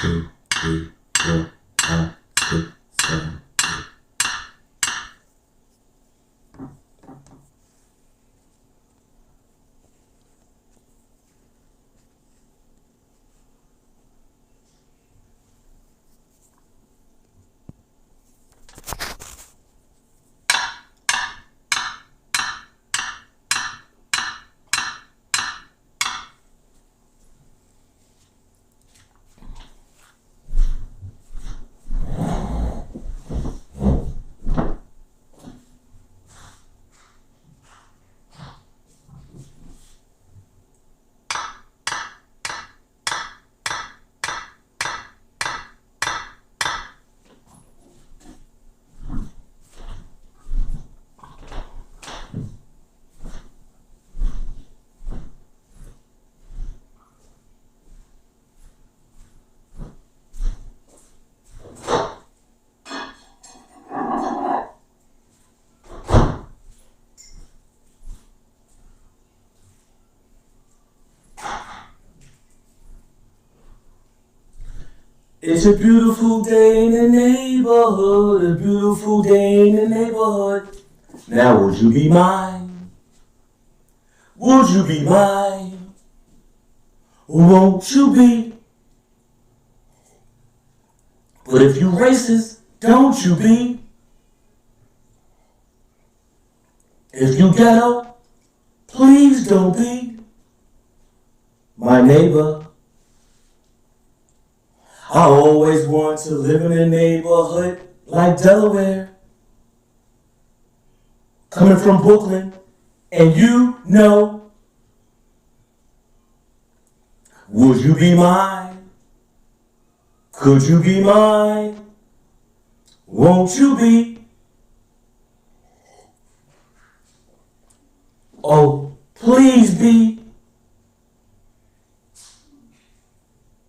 2, 3, 4, 5, 6, 7. It's a beautiful day in the neighborhood, a beautiful day in the neighborhood. Now would you be mine? Would you be mine? Won't you be? But if you racist, don't you be? If you ghetto, please don't be my neighbor. I always want to live in a neighborhood like Delaware. Coming from Brooklyn, and you know, would you be mine? Could you be mine? Won't you be? Oh, please be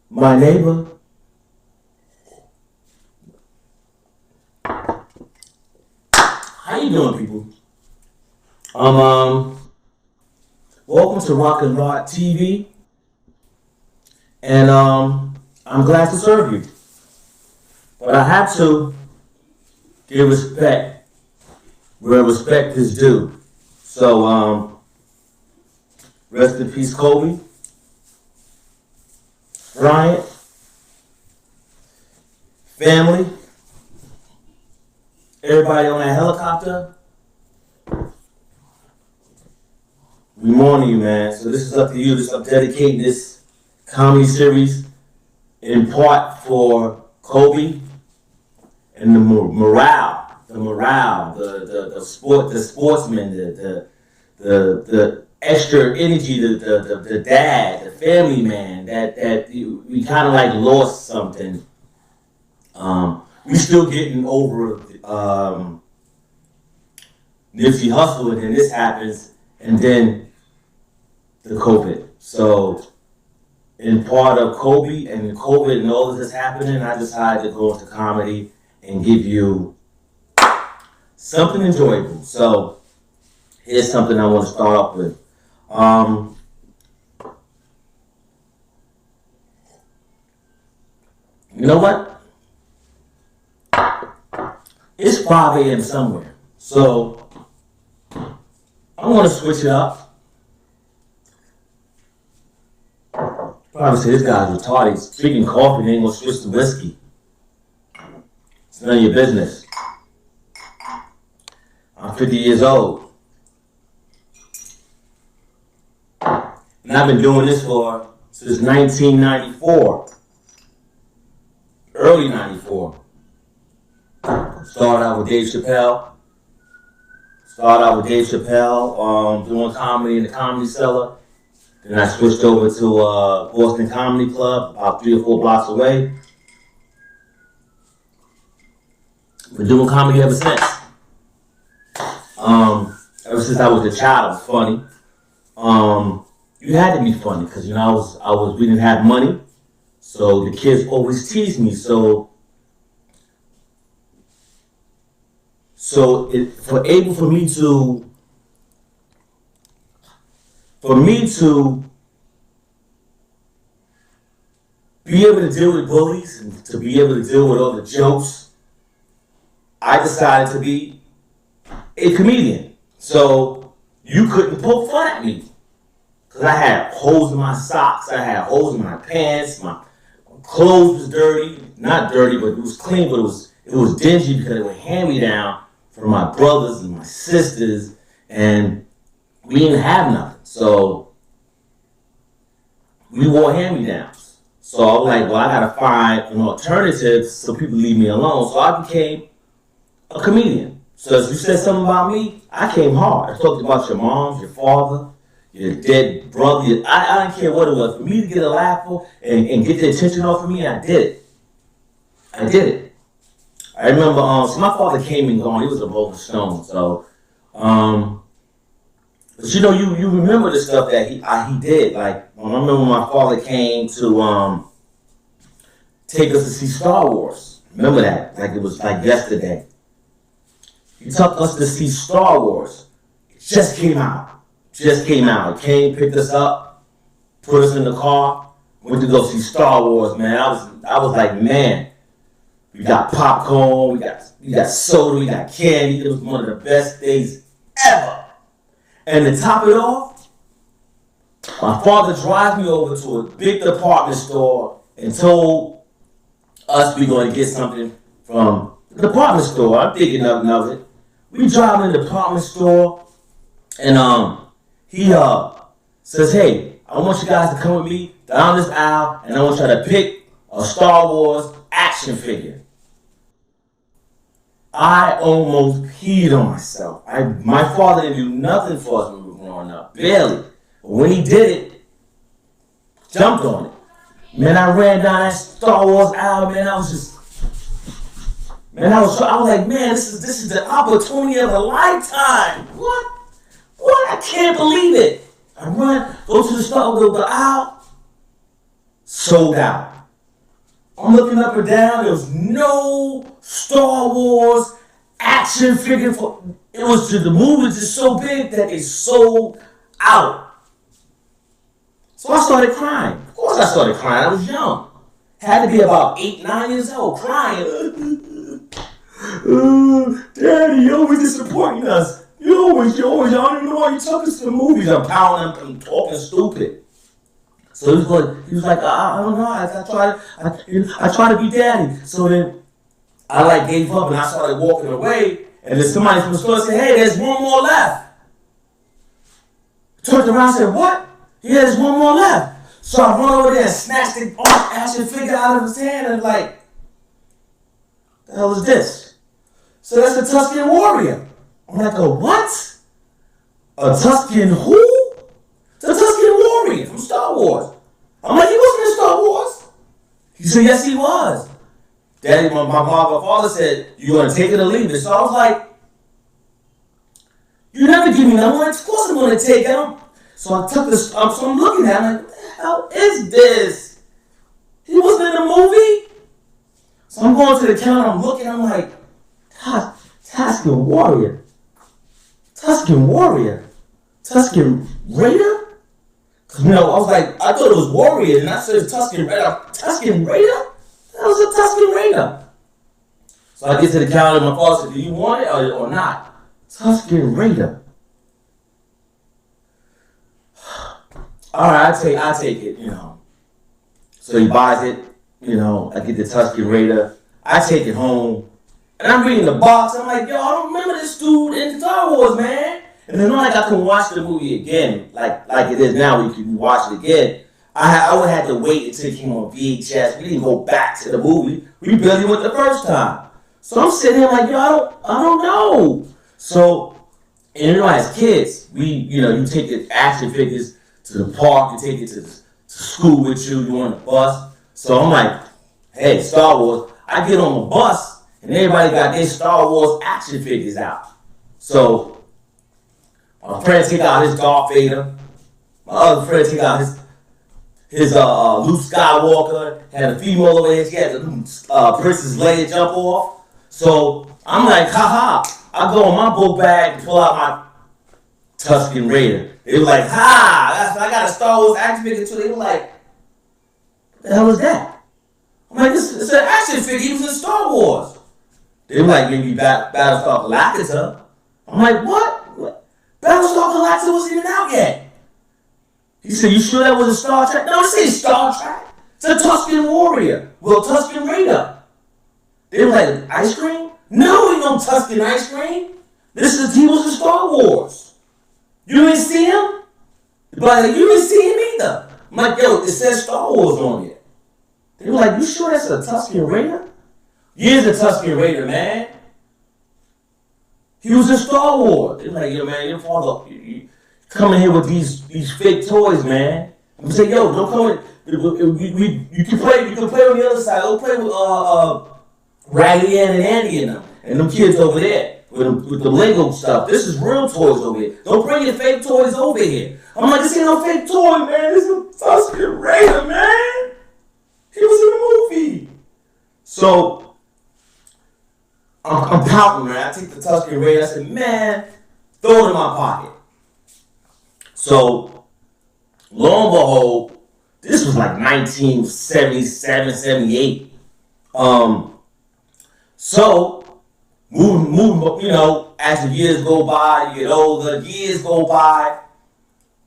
my neighbor. How you doing, people? Welcome to Rock and Rock TV, and I'm glad to serve you. But I have to give respect where respect is due. So, rest in peace, Kobe Bryant, family, everybody on that helicopter. We mourning you, man. So this is up to you. I'm dedicating this comedy series in part for Kobe and the morale, the sportsman, the extra energy, the dad, the family man. That we kind of like lost something. We still getting over Nipsey Hussle, and then this happens, and then the COVID. So, in part of Kobe and COVID and all this is happening, I decided to go into comedy and give you something enjoyable. So, here's something I want to start off with. You know what? It's 5 a.m. somewhere. So, I want to switch it up. Probably say this guy's retarded. He's drinking coffee and ain't gonna switch to whiskey. It's none of your business. I'm 50 years old. And I've been doing this since 1994. Early 94. Started out with Dave Chappelle. Doing comedy in the Comedy Cellar. Then I switched over to Boston Comedy Club, about 3 or 4 blocks away. Been doing comedy ever since. Ever since I was a child, I was funny. You had to be funny because we didn't have money, so the kids always teased me. So for me to be be able to deal with bullies and to be able to deal with all the jokes, I decided to be a comedian. So you couldn't poke fun at me. Because I had holes in my socks, I had holes in my pants, my clothes was dirty. Not dirty, but it was clean, but it was dingy because it was hand-me-down from my brothers and my sisters, and we didn't have nothing. So we wore hand-me-downs. So I was like, well, I gotta find an alternative so people leave me alone. So I became a comedian. So as you said something about me, I came hard. I talked about your mom, your father, your dead brother. I didn't care what it was. For me to get a laugh and get the attention off of me, I did it. I did it. I remember, so my father came and gone. He was a Rolling Stone. So, but you know, you remember the stuff that he did. Like, I remember when my father came to take us to see Star Wars. Remember that? Like it was like yesterday. He took us to see Star Wars. It just came out. Just came out. Came, picked us up, put us in the car, went to go see Star Wars, man. I was like, man, we got popcorn, we got soda, we got candy. It was one of the best days ever. And to top it off, my father drives me over to a big department store and told us we're going to get something from the department store. I'm thinking nothing of it. We drive in the department store, and he says, hey, I want you guys to come with me down this aisle, and I want you to pick a Star Wars action figure. I almost peed on myself. My father didn't do nothing for us when we were growing up, barely. But when he did it, jumped on it. Man, I ran down that Star Wars aisle, man. I was like, man, this is the opportunity of a lifetime. What? I can't believe it. I run, go to the aisle, sold out. I'm looking up and down. There was no Star Wars action figure it was just, the movie was just so big that they sold out. So I started crying. Of course I started crying. I was young. Had to be about 8, 9 years old, crying. Daddy, you're always disappointing us. You always, I don't even know why you took us to the movies. I'm pounding, I'm talking stupid. So he was like, I don't know. I try to be daddy. So then I gave up and I started walking away. And then somebody from the store said, hey, there's one more left. Turned around and said, what? Yeah, there's one more left. So I run over there and snatched the action figure out of his hand and like, the hell is this? So that's a Tuscan warrior. I'm like, what? A Tuscan who? The Tuscan warrior from Star Wars. I'm like, he wasn't in Star Wars. He said, yes, he was. Daddy, my father said, you going to take it or leave it? So I was like, you never give me that one. Of course I'm going to take it. So I took this, so I'm looking at him like, what the hell is this? He wasn't in the movie? So I'm going to the counter, I'm looking, I'm like, Tuscan warrior. Tuscan warrior. Tuscan Raider? You know, I was like, I thought it was warrior, and I said Tuscan Raider. Tuscan Raider? That was a Tuscan Raider. So I get to the counter, and my father said, do you want it or not? Tuscan Raider. All right, I take it, you know. So he buys it, you know. I get the Tuscan Raider. I take it home, and I'm reading the box. I'm like, yo, I don't remember this dude in Star Wars, man. And then I can watch the movie again, like it is now. We can watch it again. I would have to wait until it came on VHS. We didn't go back to the movie. We barely went the first time. So I'm sitting here like, yo, I don't know. So, and you know, as kids, you take the action figures to the park, you take it to school with you, you're on the bus. So I'm like, hey, Star Wars. I get on the bus, and everybody got their Star Wars action figures out. So my friend take out his Darth Vader. My other friend take out his Luke Skywalker. Had a female over here. She had the Princess Leia jump off. So I'm like, haha. I go in my book bag and pull out my Tuscan Raider. They were like, I got a Star Wars action figure too. They were like, what the hell is that? I'm like, it's an action figure. He was in Star Wars. They were like, maybe Battlestar Galactica. I'm like, what? Battlestar Galactica wasn't even out yet. He said, you sure that was a Star Trek? No, this ain't Star Trek. It's a Tusken Warrior. Well, Tusken Raider. They were like, ice cream? No, ain't no Tusken ice cream. He was in Star Wars. You didn't see him? But you didn't see him either. I'm like, yo, it says Star Wars on it. They were like, you sure that's a Tusken Raider? Yeah, it's a Tusken Raider, man. He was in Star Wars. They were like, yo, man, your father, you coming here with these fake toys, man. I'm saying, yo, don't come in. You can play on the other side. Don't play with Raggedy Ann and Andy and them kids over there with the Lego stuff. This is real toys over here. Don't bring your fake toys over here. I'm like, this ain't no fake toy, man. This is a Tusken Raider, man. He was in the movie. So I'm pouting, man. I take the Tusken Raider. I said, man, throw it in my pocket. So lo and behold, this was like 1977, 78. So, moving, as the years go by, you get older, years go by,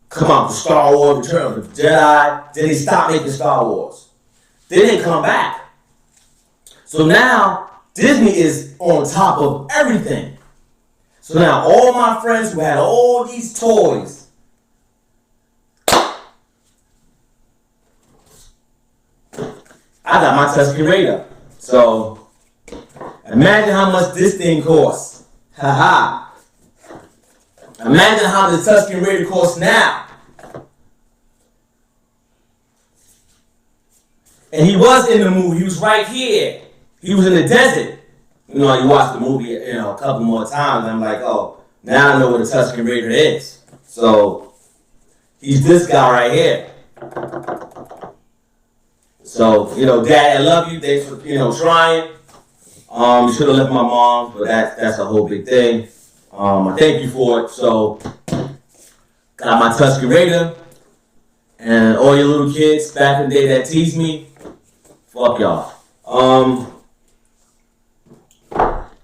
come out with Star Wars, Return of the Jedi, then they stop making Star Wars. Then they come back. So now, Disney is on top of everything. So now, all my friends who had all these toys, I got my Tusken Raider. So, imagine how much this thing costs. Haha. Imagine how the Tusken Raider costs now. And he was in the movie. He was right here. He was in the desert. You watch the movie, a couple more times, and I'm like, oh, now I know what a Tusken Raider is. So, he's this guy right here. So, Dad, I love you. Thanks for, trying. You should have left my mom, but that's a whole big thing. I thank you for it. So, got my Tusken Raider. And all your little kids back in the day that teased me, fuck y'all.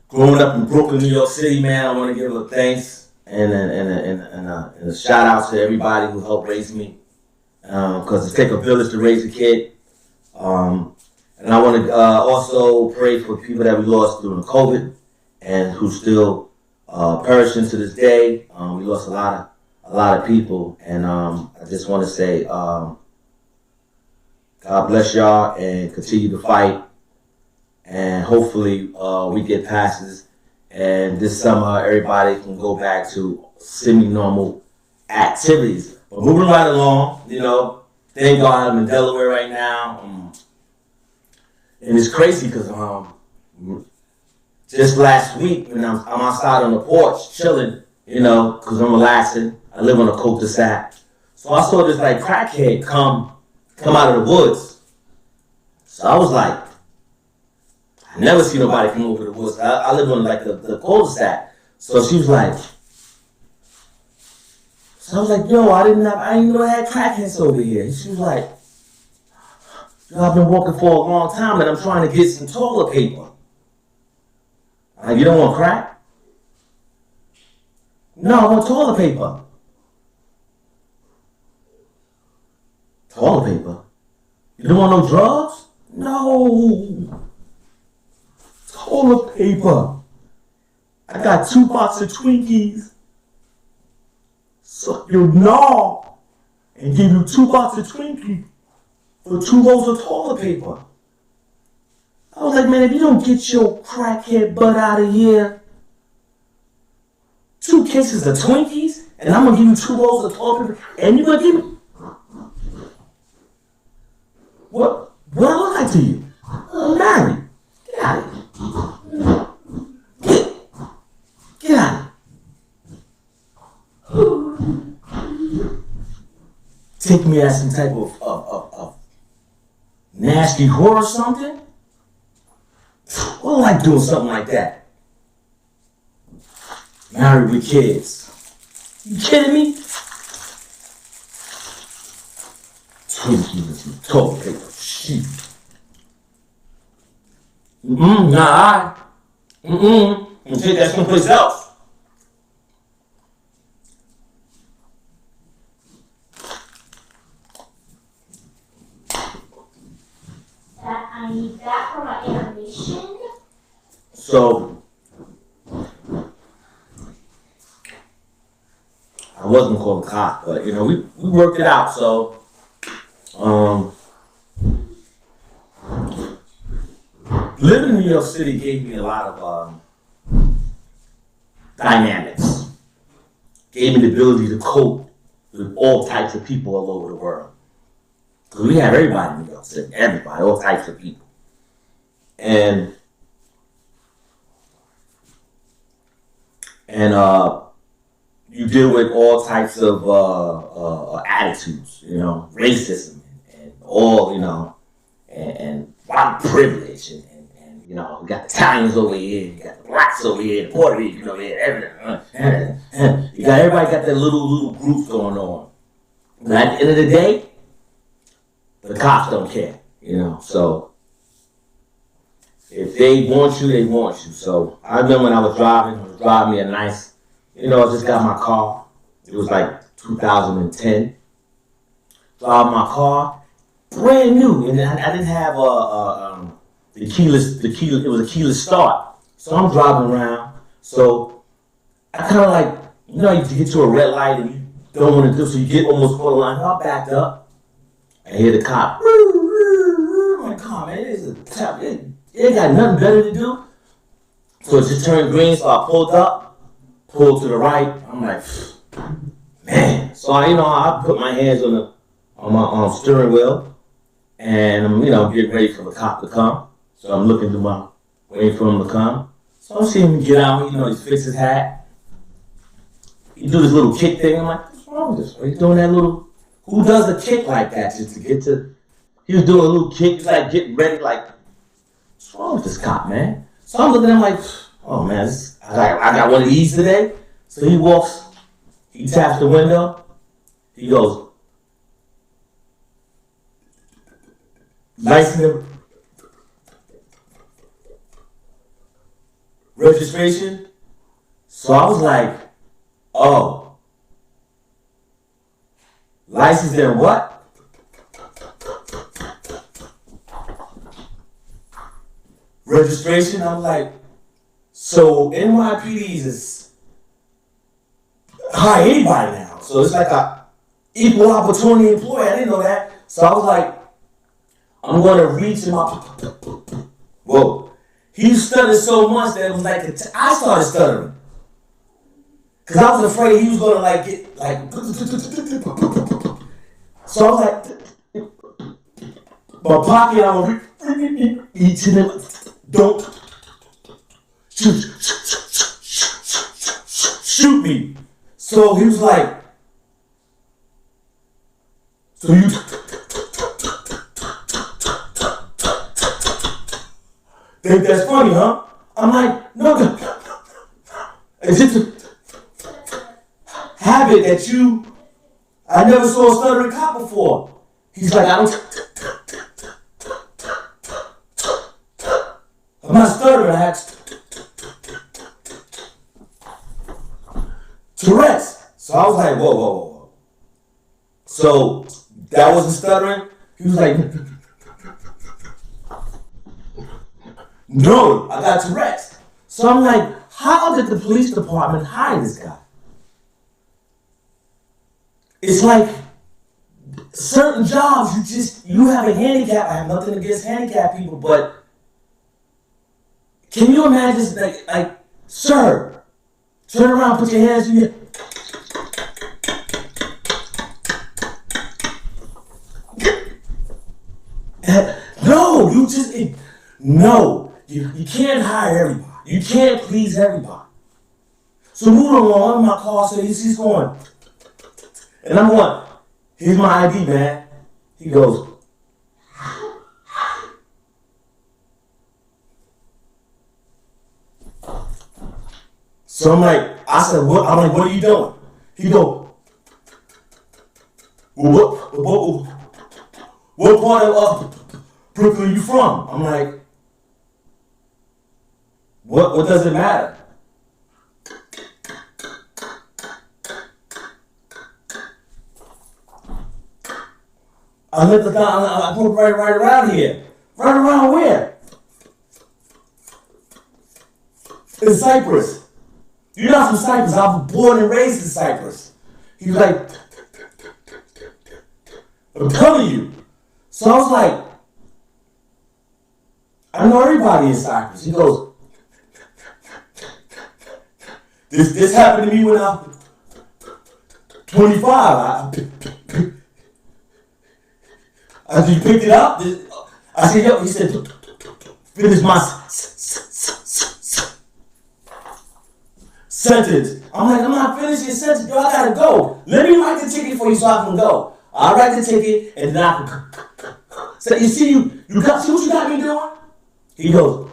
Growing up in Brooklyn, New York City, man, I want to give a thanks and a shout out to everybody who helped raise me. Because it takes a village to raise a kid. And I want to also pray for people that we lost during COVID and who still perishing to this day. We lost a lot of people, and I just want to say, God bless y'all and continue to fight. And hopefully we get past this, and this summer everybody can go back to semi-normal activities. But moving right along, thank God I'm in Delaware right now. And it's crazy because just last week when I'm outside on the porch chilling, because I'm relaxing. I live on a cul-de-sac. So I saw this crackhead come out of the woods. So I was like, I never see nobody come over the woods. I live on the cul-de-sac. So she was like, so I was like, yo, I didn't know I had crackheads over here. And she was like, yo, I've been walking for a long time and I'm trying to get some toilet paper. I'm like, you don't want crack? No, I want toilet paper. Toilet paper? You don't want no drugs? No. Toilet paper. I got 2 boxes of Twinkies. Suck your gnaw and give you 2 boxes of Twinkies for 2 rolls of toilet paper. I was like, man, if you don't get your crackhead butt out of here, 2 cases of Twinkies, and I'm going to give you 2 rolls of toilet paper, and you're going to give me... What I look like to you? I'm married. Get out of here. Get out of here. Take me as some type of nasty whore or something? I don't like doing something like that. Married with kids. You kidding me? Twinkie with some toilet paper. Shit. Nah, and take that someplace else. I need that for my animation. So I wasn't called a cop, but we worked it out. So living in New York City gave me a lot of dynamics. Gave me the ability to cope with all types of people all over the world. Because we have everybody in New York City, everybody, all types of people. And you deal with all types of attitudes, racism and all, and white privilege and you got the Italians over here, you got the blacks over here, the Puerto Ricans over here, everything. You got everybody got their little groups going on. But at the end of the day, the cops don't care, So if they want you, they want you. So I remember when I was driving me a nice, I just got my car. It was like 2010. Driving my car, brand new, and I didn't have the keyless. It was a keyless start. So I'm driving around. So I kind of like, you get to a red light and you don't want to do, so you get almost caught the line. I backed up. I hear the cop. I'm like, come on, man, it ain't got nothing better to do. So it just turned green, so I pulled to the right. I'm like, man. So I put my hands on my steering wheel, and I'm getting ready for the cop to come. So I'm looking waiting for him to come. So I'm seeing him get out. He fix his hat. He do this little kick thing. I'm like, what's wrong with this? Are you doing that little? Who does a kick like that just to get to? He was doing a little kick, he's like getting ready, like, what's wrong with this cop, man? So I'm looking at him like, oh man, I got one of these today. So he taps the window, he goes, license, registration. So I was like, oh, license and what? Registration. I'm like, so NYPD is hire anybody now. So it's like a equal opportunity employee. I didn't know that. So I was like, I'm going to reach in my. Whoa. He stuttered so much that it was like, I started stuttering. Because I was afraid he was going to like get, like. So I was like, my pocket, I was reaching him. Don't shoot me. So he was like, so you think that's funny, huh? I'm like, no. It's just a habit that I never saw a stuttering cop before. He's like, I'm not stuttering, I had Tourette's. So I was like, whoa. So that wasn't stuttering? He was like, no, I got Tourette's. So I'm like, how did the police department hire this guy? It's like certain jobs, you have a handicap. I have nothing against handicapped people, but can you imagine, like, sir, turn around, put your hands in your. No, you can't hire everybody. You can't please everybody. So moving along, I'm in my car, so he's going, and I'm going, here's my ID, man. He goes, so I'm like, I said, what? I'm like, what are you doing? He go, well, what part of Brooklyn are you from? I'm like, What does it matter? I lived I grew up right around here. Right around where? In Cyprus. You're not from Cyprus. I was born and raised in Cyprus. He was like, I'm telling you. So I was like, I know everybody in Cyprus. He goes, this happened to me when I was 25. After you picked it up, I said, yo, he said, finish my sentence. I'm like, I'm not finishing your sentence, yo, I gotta go. Let me write the ticket for you so I can go. I'll write the ticket and then I can go. So you see, see what you got me doing? He goes,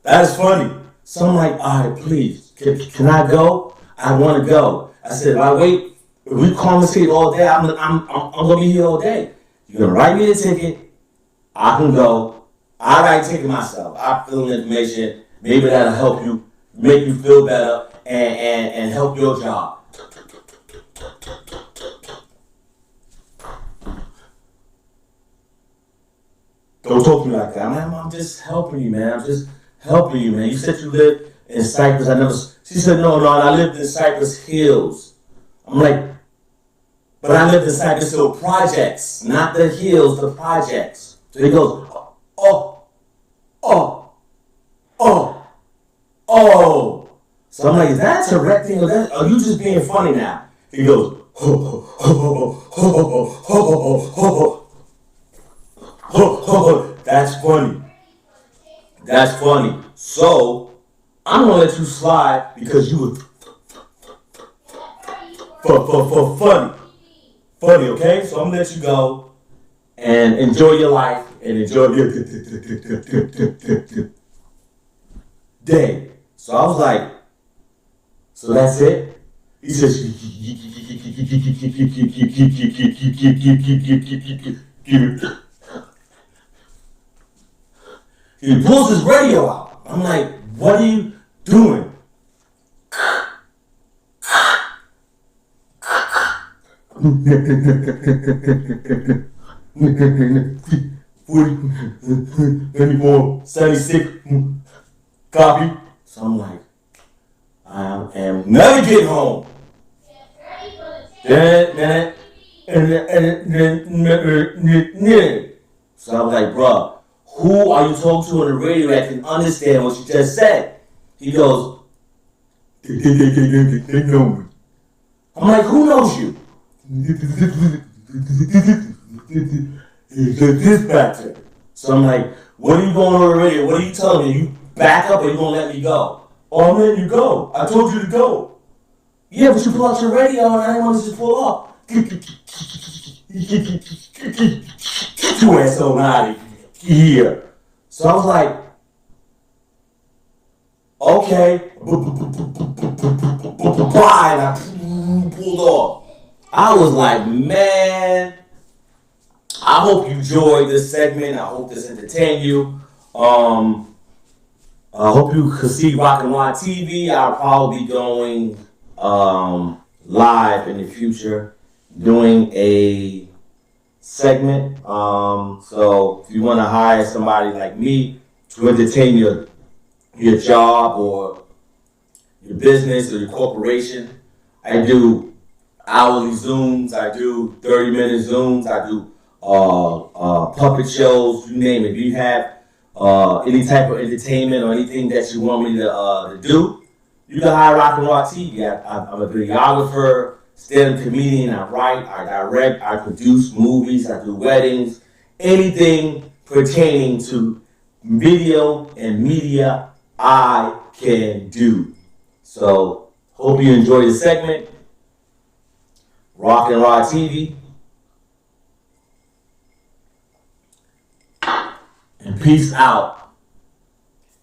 that is funny. So I'm like, all right, please, can I go? I want to go. I said, if I wait, if we conversate all day, I'm gonna be here all day. You're gonna write me the ticket. I can go. I write the ticket myself. I fill in the information. Maybe that'll help you, make you feel better, and help your job. Don't talk to me like that. I'm just helping you, man. I'm just helping you, man. You said you lived in Cyprus. She said, no, I lived in Cypress Hills. I'm like, but I lived in Cypress Hill projects, not the hills, the projects. So he goes, oh. So I'm like, that's a rectangle. Are you just being funny now? He goes, that's funny. That's funny. So I'm gonna let you slide because you were for funny, okay? So I'm gonna let you go and enjoy your life and enjoy your day. So I was like, so that's it? He says, he pulls his radio out. I'm like, what are you doing? Anymore 76 copy. So I'm like, I am never getting home. So I was like, bruh, who are you talking to on the radio that can understand what you just said? He goes, they know me. I'm like, who knows you? The dispatcher. So I'm like, what are you going on the radio? What are you telling me? You back up or you gonna let me go? Oh, I'm letting you go. I told you to go. Yeah, but you pull out your radio and I didn't want to just pull up. Get your ass on out of here. So I was like, okay. Bye. And I pulled off. I was like, man, I hope you enjoyed this segment. I hope this entertained you. I hope you could see Rock and Roll TV. I'll probably be going live in the future doing a segment. So if you want to hire somebody like me to entertain your job or your business or your corporation, I do hourly Zooms. I do 30-minute Zooms. I do puppet shows. You name it. If you have any type of entertainment or anything that you want me to do, you can hire Rock and Roll TV. I'm a videographer, stand-up comedian. I write, I direct, I produce movies, I do weddings, anything pertaining to video and media I can do. So hope you enjoy the segment. Rock and Roll TV. And peace out.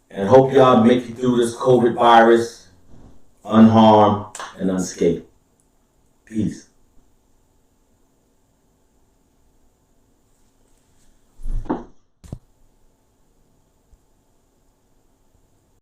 And hope y'all make it through this COVID virus unharmed and unscathed. Peace.